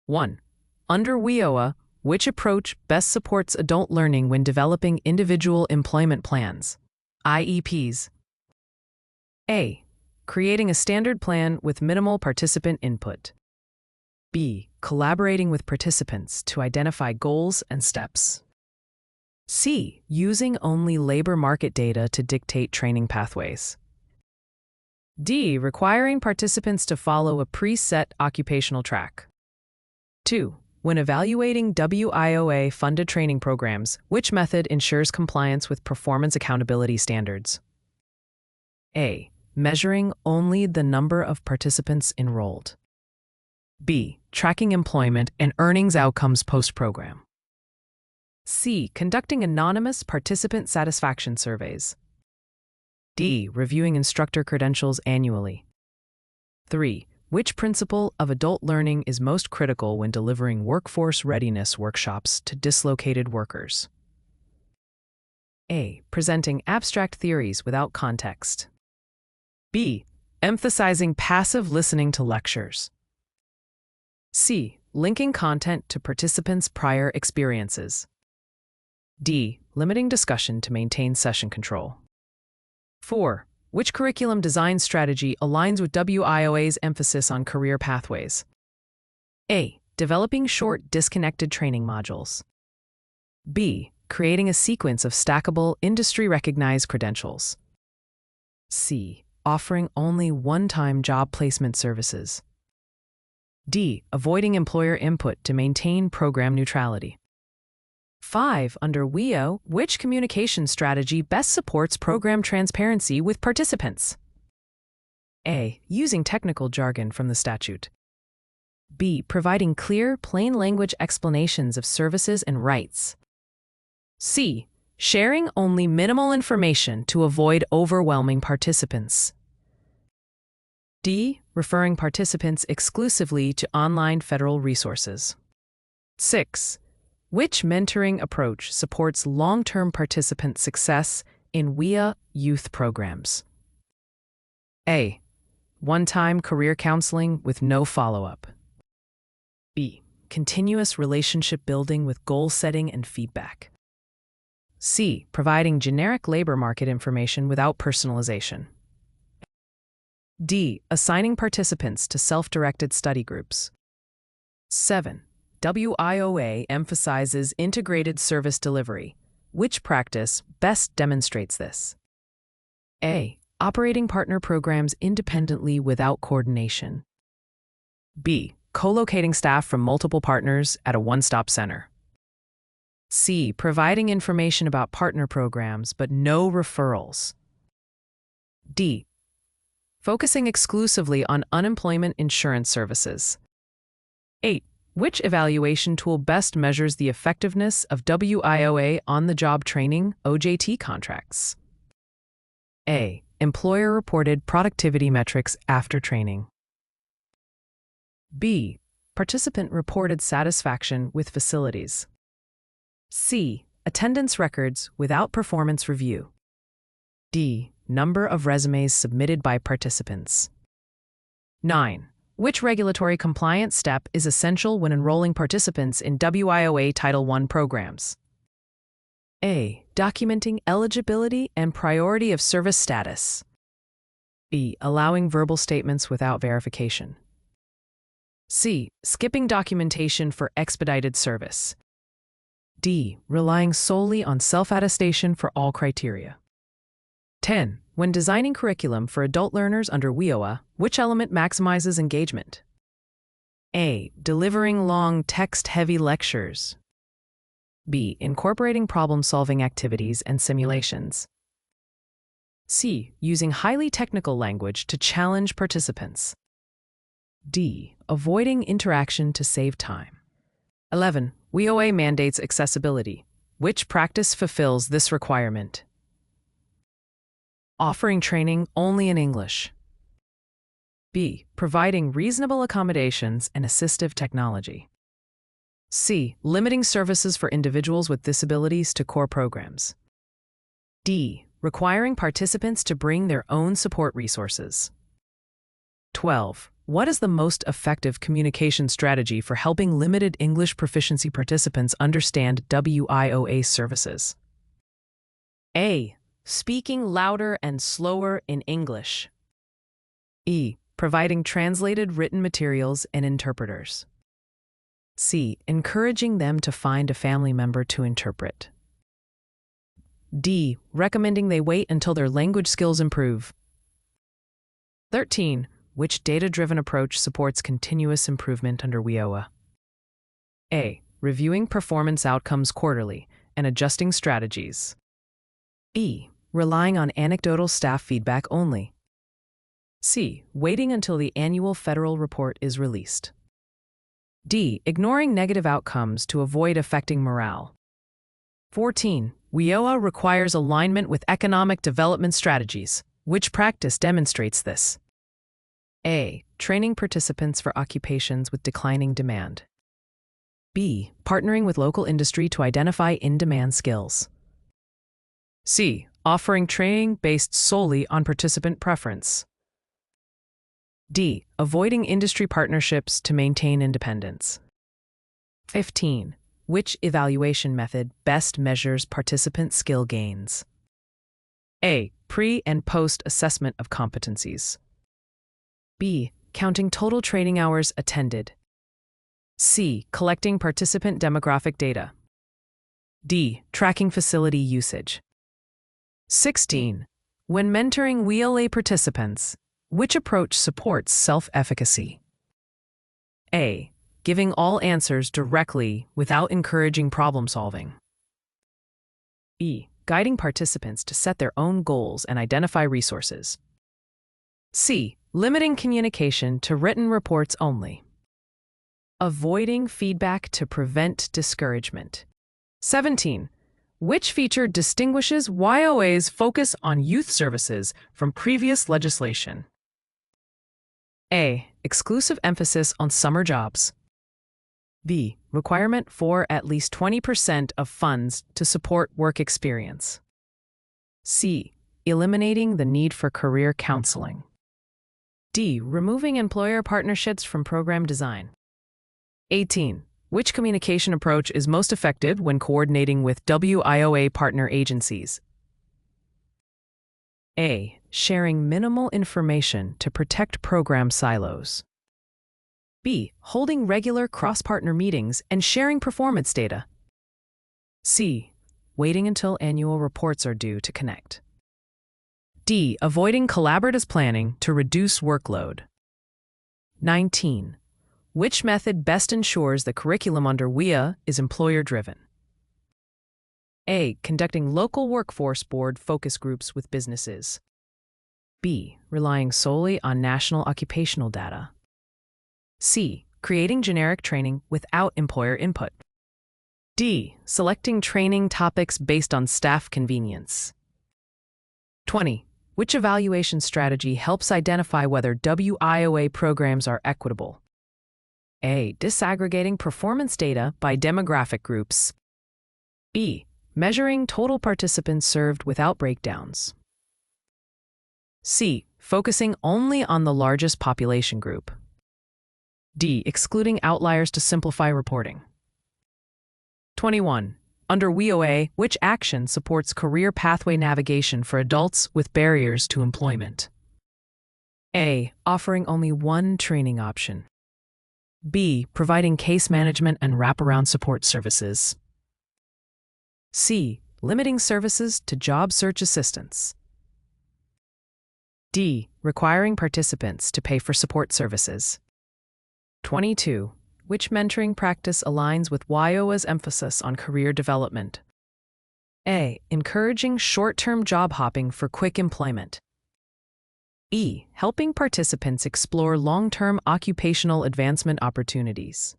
1. Under WIOA, which approach best supports adult learning when developing individual employment plans, IEPs? A. Creating a standard plan with minimal participant input. B. Collaborating with participants to identify goals and steps. C. Using only labor market data to dictate training pathways. D. Requiring participants to follow a preset occupational track. 2. When evaluating WIOA-funded training programs, which method ensures compliance with performance accountability standards? A. Measuring only the number of participants enrolled. B. Tracking employment and earnings outcomes post-program. C. Conducting anonymous participant satisfaction surveys. D. Reviewing instructor credentials annually. 3. Which principle of adult learning is most critical when delivering workforce readiness workshops to dislocated workers? A. Presenting abstract theories without context. B. Emphasizing passive listening to lectures. C. Linking content to participants' prior experiences. D. Limiting discussion to maintain session control. 4. Which curriculum design strategy aligns with WIOA's emphasis on career pathways? A. Developing short, disconnected training modules. B. Creating a sequence of stackable, industry-recognized credentials. C. Offering only one-time job placement services. D. Avoiding employer input to maintain program neutrality. 5. Under WIOA, which communication strategy best supports program transparency with participants? A. Using technical jargon from the statute. B. Providing clear, plain language explanations of services and rights. C. Sharing only minimal information to avoid overwhelming participants. D. Referring participants exclusively to online federal resources. 6. Which mentoring approach supports long-term participant success in WIA youth programs? A. One-time career counseling with no follow-up. B. Continuous relationship building with goal setting and feedback. C. Providing generic labor market information without personalization. D. Assigning participants to self-directed study groups. 7. WIOA emphasizes integrated service delivery. Which practice best demonstrates this? A. Operating partner programs independently without coordination. B. Co-locating staff from multiple partners at a one-stop center. C. Providing information about partner programs but no referrals. D. Focusing exclusively on unemployment insurance services. 8. Which evaluation tool best measures the effectiveness of WIOA on-the-job training (OJT) contracts? A. Employer-reported productivity metrics after training. B. Participant-reported satisfaction with facilities. C. Attendance records without performance review. D. Number of resumes submitted by participants. 9. Which regulatory compliance step is essential when enrolling participants in WIOA Title I programs? A. Documenting eligibility and priority of service status. B. Allowing verbal statements without verification. C. Skipping documentation for expedited service. D. Relying solely on self-attestation for all criteria. 10. When designing curriculum for adult learners under WIOA, which element maximizes engagement? A. Delivering long, text-heavy lectures. B. Incorporating problem-solving activities and simulations. C. Using highly technical language to challenge participants. D. Avoiding interaction to save time. 11. WIOA mandates accessibility. Which practice fulfills this requirement? Offering training only in English. B. Providing reasonable accommodations and assistive technology. C. Limiting services for individuals with disabilities to core programs. D. Requiring participants to bring their own support resources. 12. What is the most effective communication strategy for helping limited English proficiency participants understand WIOA services? A. Speaking louder and slower in English. E. Providing translated written materials and interpreters. C. Encouraging them to find a family member to interpret. D. Recommending they wait until their language skills improve. 13. Which data-driven approach supports continuous improvement under WIOA? A. Reviewing performance outcomes quarterly and adjusting strategies. B. Relying on anecdotal staff feedback only. C. Waiting until the annual federal report is released. D. Ignoring negative outcomes to avoid affecting morale. 14. WIOA requires alignment with economic development strategies. Which practice demonstrates this? A. Training participants for occupations with declining demand. B. Partnering with local industry to identify in-demand skills. C. Offering training based solely on participant preference. D. Avoiding industry partnerships to maintain independence. 15. Which evaluation method best measures participant skill gains? A. Pre- and post-assessment of competencies. B. Counting total training hours attended. C. Collecting participant demographic data. D. Tracking facility usage. 16. When mentoring WIOA participants, which approach supports self-efficacy? A. Giving all answers directly without encouraging problem-solving. B. Guiding participants to set their own goals and identify resources. C. Limiting communication to written reports only. Avoiding feedback to prevent discouragement. 17. Which feature distinguishes WIOA's focus on youth services from previous legislation? A. Exclusive emphasis on summer jobs. B. Requirement for at least 20% of funds to support work experience. C. Eliminating the need for career counseling. D. Removing employer partnerships from program design. 18. Which communication approach is most effective when coordinating with WIOA partner agencies? A. Sharing minimal information to protect program silos. B. Holding regular cross-partner meetings and sharing performance data. C. Waiting until annual reports are due to connect. D. Avoiding collaborative planning to reduce workload. 19. Which method best ensures the curriculum under WIA is employer-driven? A. Conducting local workforce board focus groups with businesses. B. Relying solely on national occupational data. C. Creating generic training without employer input. D. Selecting training topics based on staff convenience. 20. Which evaluation strategy helps identify whether WIOA programs are equitable? A. Disaggregating performance data by demographic groups. B. Measuring total participants served without breakdowns. C. Focusing only on the largest population group. D. Excluding outliers to simplify reporting. 21. Under WIOA, which action supports career pathway navigation for adults with barriers to employment? A. Offering only one training option. B. Providing case management and wraparound support services. C. Limiting services to job search assistance. D. Requiring participants to pay for support services. 22. Which mentoring practice aligns with WIOA's emphasis on career development? A. Encouraging short-term job hopping for quick employment. E. Helping participants explore long-term occupational advancement opportunities.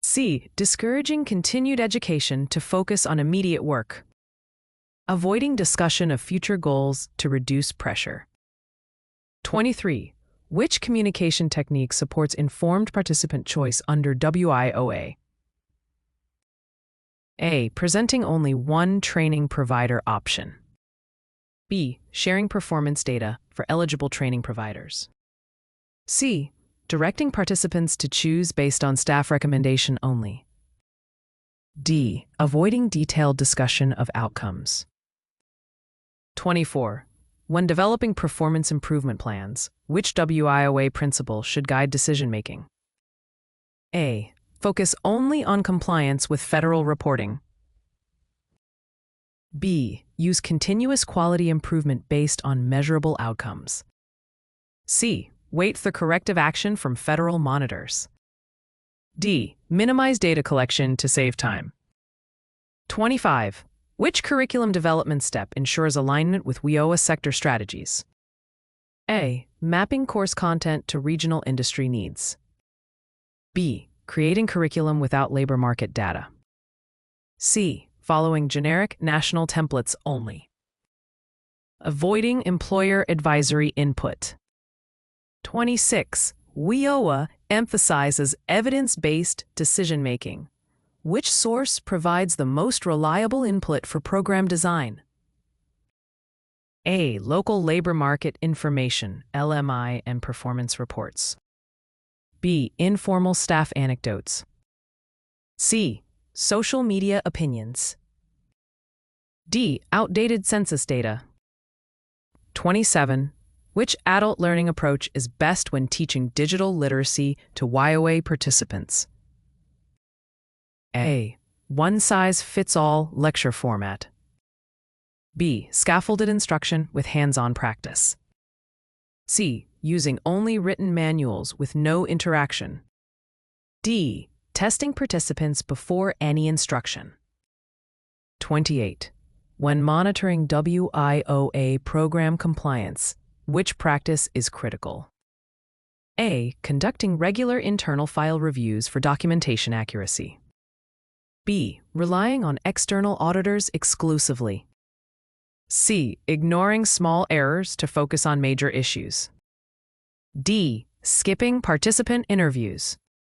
C. Discouraging continued education to focus on immediate work. Avoiding discussion of future goals to reduce pressure. 23. Which communication technique supports informed participant choice under WIOA? A. Presenting only one training provider option. B. Sharing performance data for eligible training providers. C. Directing participants to choose based on staff recommendation only. D. Avoiding detailed discussion of outcomes. 24. When developing performance improvement plans, which WIOA principle should guide decision-making? A. Focus only on compliance with federal reporting. B. Use continuous quality improvement based on measurable outcomes. C. Wait for corrective action from federal monitors. D. Minimize data collection to save time. 25. Which curriculum development step ensures alignment with WIOA sector strategies? A. Mapping course content to regional industry needs. B. Creating curriculum without labor market data. C. Following generic national templates only. Avoiding employer advisory input. 26. WIOA emphasizes evidence-based decision-making. Which source provides the most reliable input for program design? A. Local labor market information, LMI, and performance reports. B. Informal staff anecdotes. C. Social media opinions. D. Outdated census data. 27. Which adult learning approach is best when teaching digital literacy to WIOA participants? A. One-size-fits-all lecture format. B. Scaffolded instruction with hands-on practice. C. Using only written manuals with no interaction. D. Testing participants before any instruction. 28. When monitoring WIOA program compliance, which practice is critical? A. Conducting regular internal file reviews for documentation accuracy. B. Relying on external auditors exclusively. C. Ignoring small errors to focus on major issues. D. Skipping participant interviews.